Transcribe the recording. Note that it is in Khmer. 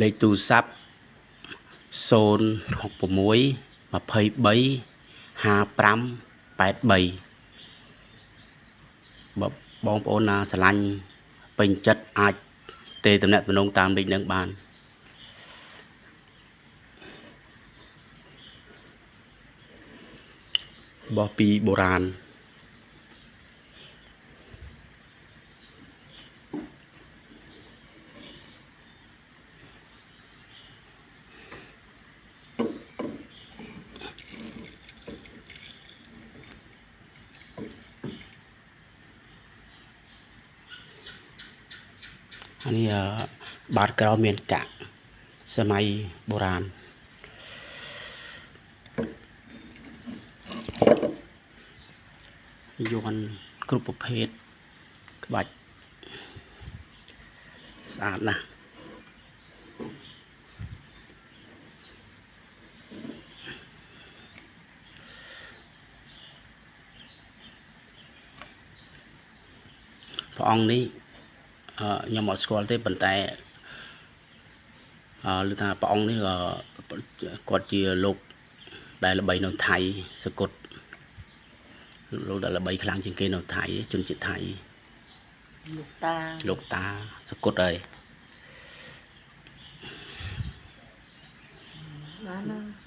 លេខទូរស័ព្ទ066 23 55 83បើបងប្អូនណាស្រឡាញ់ពេញចិត្តអាចទេតំណែងតំណងតាមលេខនឹងបានបោះពីបុរាណនេះបាតក្រោមមានកាក់សម័យបុរាណយ័ន្តគ្រប់ប្រភេទក្បាច់ស្អាតណាស់ព្រះអង្គនេះខ្ញុំអត់ស្គាល់ទេប៉ុន្តែឮថាព្រះអង្គនេះគាត់ជាលោកដែលល្បីនៅថៃសកុតលោកដែលល្បីខ្លាំងជាងគេនៅថៃជនជាតិថៃលោកតាសកុតហើយបាន